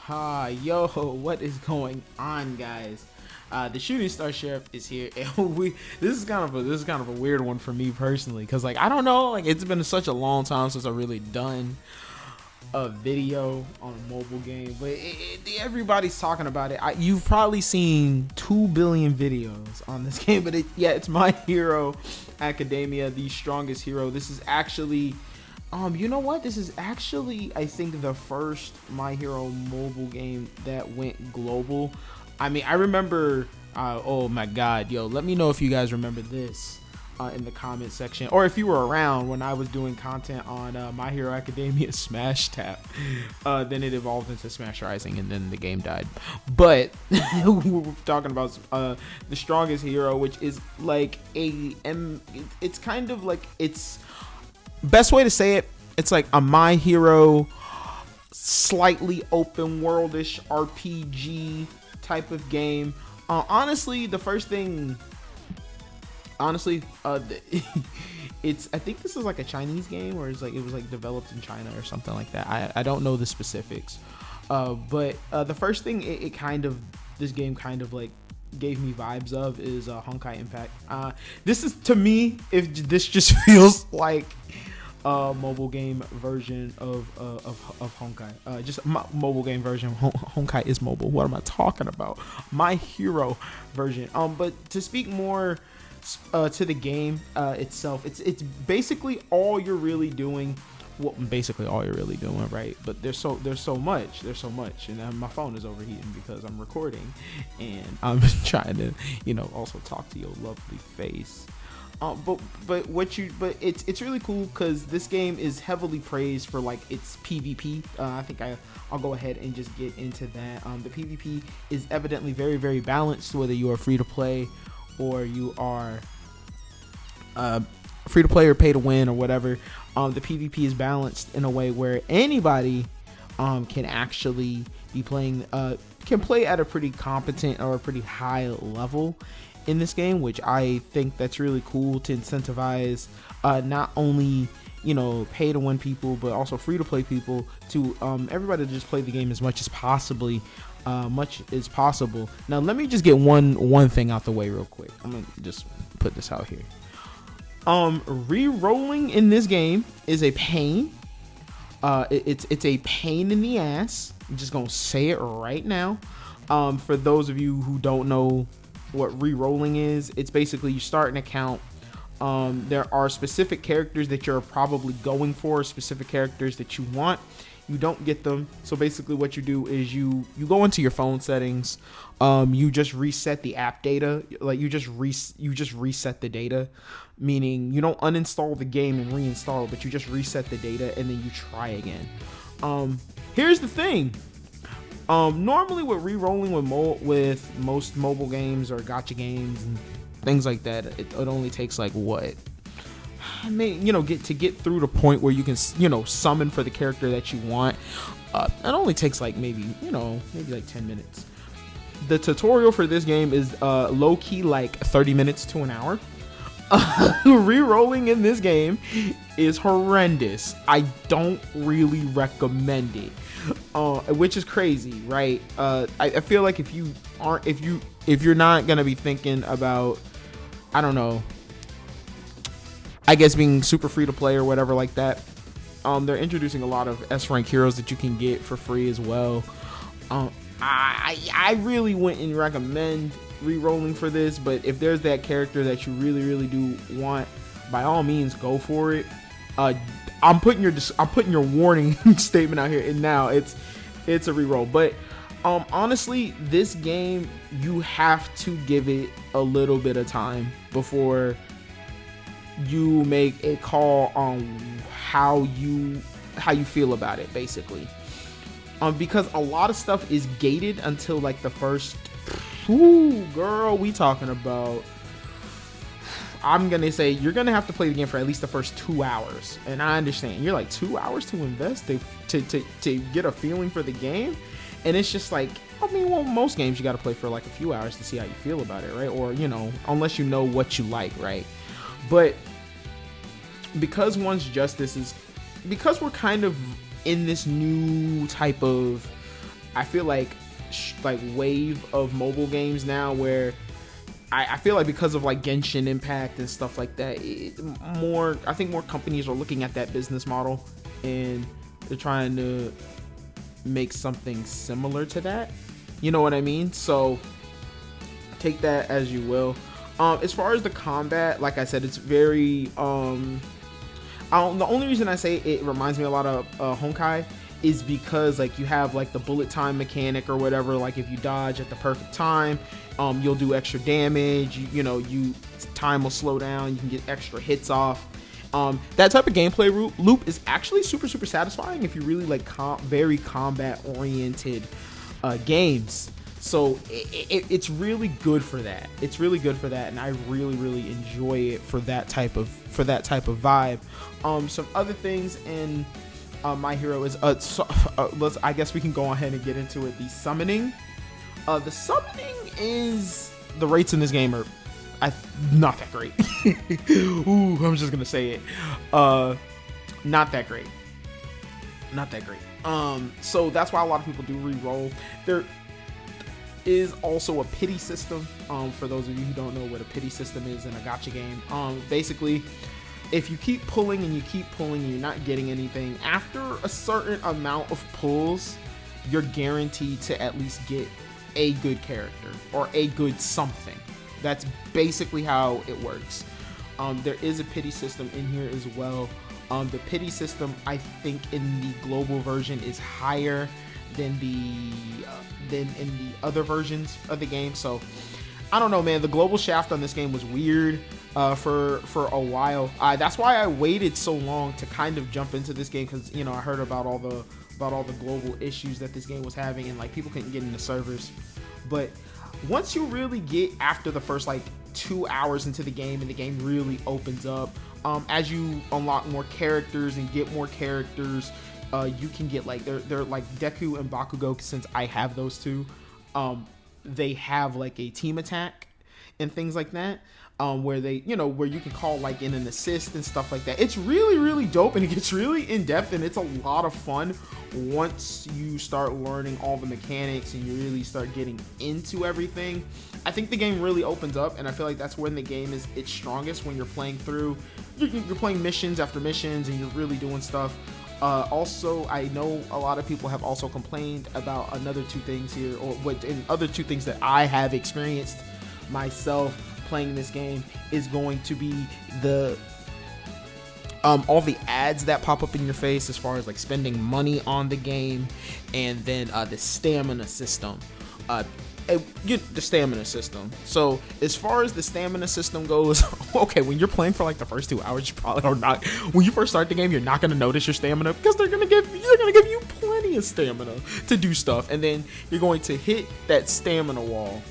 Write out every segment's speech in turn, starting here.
Yo, what is going on, guys? The Shooting Star Sheriff is here, and this is kind of a weird one for me personally, because I don't know, it's been such a long time since I really done a video on a mobile game, but everybody's talking about it. You've probably seen 2 billion videos on this game, but it's My Hero Academia, the strongest hero. This is actually you know what? This is actually, I think, the first My Hero mobile game that went global. I mean, I remember, oh my God, yo, let me know if you guys remember this in the comment section, or if you were around when I was doing content on My Hero Academia Smash Tap. Then it evolved into Smash Rising, and then the game died. But we're talking about the strongest hero, which is it's kind of like, it's best way to say it, it's like a My Hero slightly open worldish RPG type of game. Honestly, the first thing, it's, I think this is like a Chinese game, or it was developed in China or something like that. I don't know the specifics, but the first thing this game kind of like gave me vibes of is Honkai Impact. This is, to me, if this just feels like a mobile game version of Honkai, just mobile game version. Honkai is mobile. What am I talking about? My Hero version. But to speak more to the game itself, it's basically all you're really doing. Well, basically all you're really doing, right? But there's so much, and my phone is overheating because I'm recording, and I'm trying to, also talk to your lovely face. But it's really cool because this game is heavily praised for its PvP. I think I'll go ahead and just get into that. The PvP is evidently very, very balanced, whether you are free to play or you are free to play or pay to win or whatever. The PvP is balanced in a way where anybody can actually be playing, can play at a pretty competent or a pretty high level in this game, which I think that's really cool to incentivize not only pay to win people, but also free to play people to everybody to just play the game as much as possible. Now let me just get one thing out the way real quick. I'm gonna just put this out here. Re-rolling in this game is a pain. It's a pain in the ass. I'm just gonna say it right now. For those of you who don't know what re-rolling is, it's basically you start an account. There are specific characters that you're probably going for, specific characters that you want. You don't get them, so basically what you do is you go into your phone settings. You just reset the app data, you just reset the data, meaning you don't uninstall the game and reinstall it, but you just reset the data and then you try again. Here's the thing. Normally with re-rolling with most mobile games or gacha games and things like that, it only takes what? I mean, get through the point where you can, summon for the character that you want. It only takes maybe 10 minutes. The tutorial for this game is low key 30 minutes to an hour. Re-rolling in this game is horrendous. I don't really recommend it, which is crazy, right? I feel like if you're not gonna be thinking about, I don't know, I guess being super free to play or whatever like that, they're introducing a lot of S rank heroes that you can get for free as well. I really wouldn't recommend re-rolling for this, but if there's that character that you really, really do want, by all means go for it. I'm putting your warning statement out here, and now it's a re-roll. But honestly, this game, you have to give it a little bit of time before you make a call on how you feel about it, basically. Because a lot of stuff is gated until the first, girl, we talking about, I'm gonna say you're gonna have to play the game for at least the first 2 hours. And I understand you're 2 hours to invest to get a feeling for the game, and it's just most games you got to play for a few hours to see how you feel about it, right? Or unless you know what you like, right? But because because we're kind of in this new type of I feel like wave of mobile games now where I feel like because of like Genshin Impact and stuff like that, I think more companies are looking at that business model and they're trying to make something similar to that. You know what I mean? So take that as you will. As far as the combat, like I said, it's very the only reason I say it reminds me a lot of Honkai is because like you have like the bullet time mechanic or whatever. Like if you dodge at the perfect time, you'll do extra damage. You time will slow down. You can get extra hits off. That type of gameplay loop is actually super satisfying if you really like very combat oriented games. So it's really good for that. It's really good for that, and I really enjoy it for that type of vibe. Some other things in My Hero is I guess we can go ahead and get into it. The summoning. The summoning is the rates in this game are not that great. Ooh, I'm just gonna say it. Not that great. Not that great. So that's why a lot of people do re-roll. There is also a pity system. For those of you who don't know what a pity system is in a gacha game, basically, if you keep pulling and you're not getting anything, after a certain amount of pulls, you're guaranteed to at least get a good character or a good something. That's basically how it works. There is a pity system in here as well. The pity system, I think, in the global version is higher than in the other versions of the game. So I don't know, man. The global shaft on this game was weird for a while. That's why I waited so long to kind of jump into this game, because I heard about all the global issues that this game was having, and like people couldn't get into servers. But once you really get after the first like 2 hours into the game, and the game really opens up, as you unlock more characters and get more characters, you can get like they're like Deku and Bakugo. Since I have those two, they have like a team attack and things like that, where they where you can call like in an assist and stuff like that. It's really dope, and it gets really in depth, and it's a lot of fun once you start learning all the mechanics and you really start getting into everything. I think the game really opens up, and I feel like that's when the game is its strongest, when you're playing through, you're playing missions after missions, and you're really doing stuff. Also, I know a lot of people have also complained about another two things here, other two things that I have experienced myself playing this game is going to be the all the ads that pop up in your face as far as like spending money on the game, and then the stamina system. The stamina system. So as far as the stamina system goes, okay, when you're playing for like the first 2 hours, you probably are not. When you first start the game, you're not gonna notice your stamina, because they're gonna give you plenty of stamina to do stuff, and then you're going to hit that stamina wall.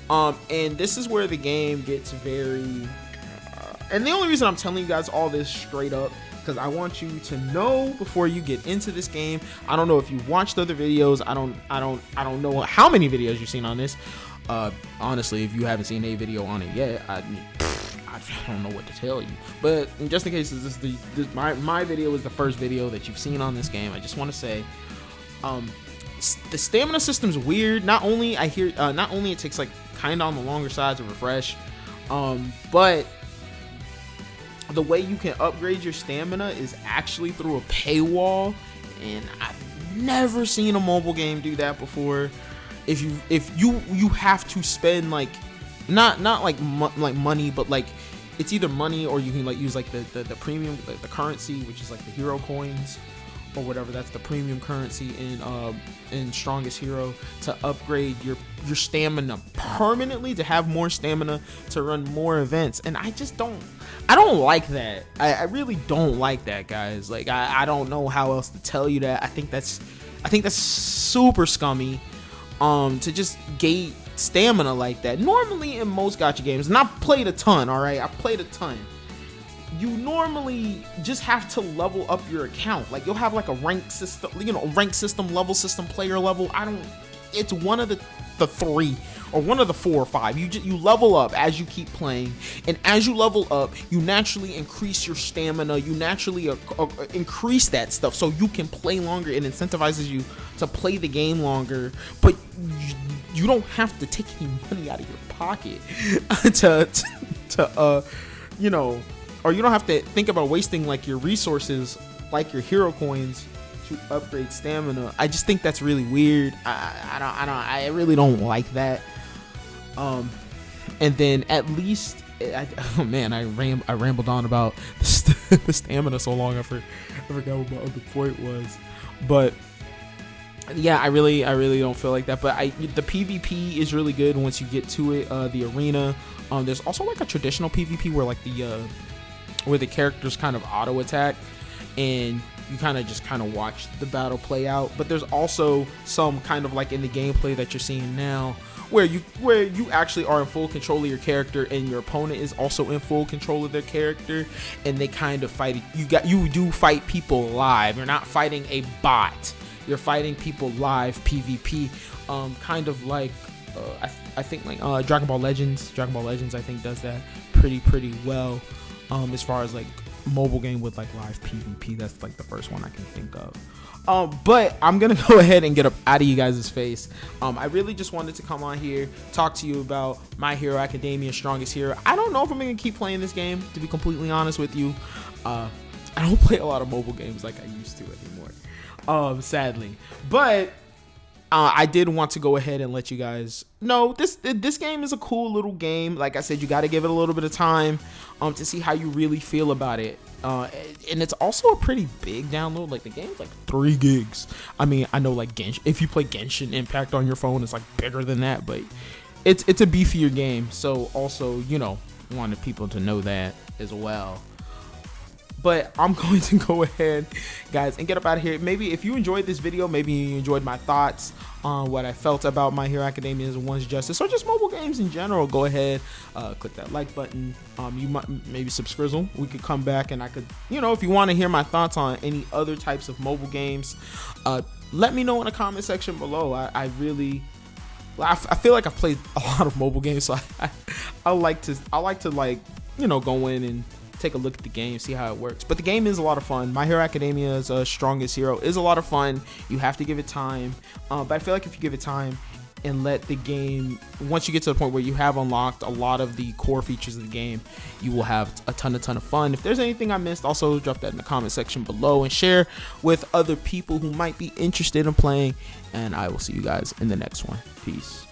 And this is where the game gets very. And the only reason I'm telling you guys all this straight up, because I want you to know before you get into this game. I don't know if you've watched other videos. I don't know how many videos you've seen on this. Honestly, if you haven't seen a video on it yet, I don't know what to tell you. But just in case my video is the first video that you've seen on this game, I just want to say, the stamina system's weird. Not only it takes like kind of on the longer side to refresh, but the way you can upgrade your stamina is actually through a paywall, and I've never seen a mobile game do that before. If you have to spend like not like money, but like it's either money, or you can like use like the premium, the currency, which is like the hero coins or whatever. That's the premium currency in Strongest Hero, to upgrade your stamina permanently, to have more stamina to run more events. And I don't like that. I really don't like that, guys. Like I don't know how else to tell you that. I think that's super scummy, to just gate stamina like that. Normally in most gacha games, and I've played a ton, alright? I've played a ton. You normally just have to level up your account. Like you'll have like a rank system, level system, player level. It's one of the the 3 or one of the 4 or 5. You level up as you keep playing, and as you level up, you naturally increase your stamina. You naturally increase that stuff so you can play longer. It incentivizes you to play the game longer, but you don't have to take any money out of your pocket to you know, or you don't have to think about wasting like your resources, like your hero coins, to upgrade stamina. I just think that's really weird. I really don't like that. And then at least, oh man, I rambled on about the stamina so long. I forgot what my other point was, but yeah, I really don't feel like that. But the PvP is really good once you get to it. The arena. There's also like a traditional PvP where like where the characters kind of auto attack, and you kind of watch the battle play out. But there's also some kind of like in the gameplay that you're seeing now where you actually are in full control of your character, and your opponent is also in full control of their character, and they kind of fight. You do fight people live. You're not fighting a bot. You're fighting people live PvP. Kind of like I think like Dragon Ball Legends. Dragon Ball Legends I think does that pretty well. As far as like mobile game with like live PvP, that's like the first one I can think of. But I'm gonna go ahead and get up out of you guys' face. I really just wanted to come on here, talk to you about My Hero Academia Strongest Hero. I don't know if I'm gonna keep playing this game, to be completely honest with you. I don't play a lot of mobile games like I used to anymore, sadly. But I did want to go ahead and let you guys know this game is a cool little game. Like I said, you got to give it a little bit of time to see how you really feel about it. And it's also a pretty big download. Like the game's like 3 gigs. I mean, I know like Genshin, if you play Genshin Impact on your phone, it's like bigger than that, but it's a beefier game. So also, you know, wanted people to know that as well. But I'm going to go ahead, guys, and get up out of here. Maybe if you enjoyed this video, maybe you enjoyed my thoughts on what I felt about My Hero Academia and One's Justice, or just mobile games in general, go ahead, click that like button. You might maybe subscribe. We could come back, and I could, you know, if you want to hear my thoughts on any other types of mobile games, let me know in the comment section below. I feel like I've played a lot of mobile games, so I like to like, you know, go in and take a look at the game, see how it works. But the game is a lot of fun. My Hero Academia's Strongest Hero is a lot of fun. You have to give it time, but I feel like if you give it time and let the game, once you get to the point where you have unlocked a lot of the core features of the game, you will have a ton of fun. If there's anything I missed, also drop that in the comment section below and share with other people who might be interested in playing, and I will see you guys in the next one. Peace.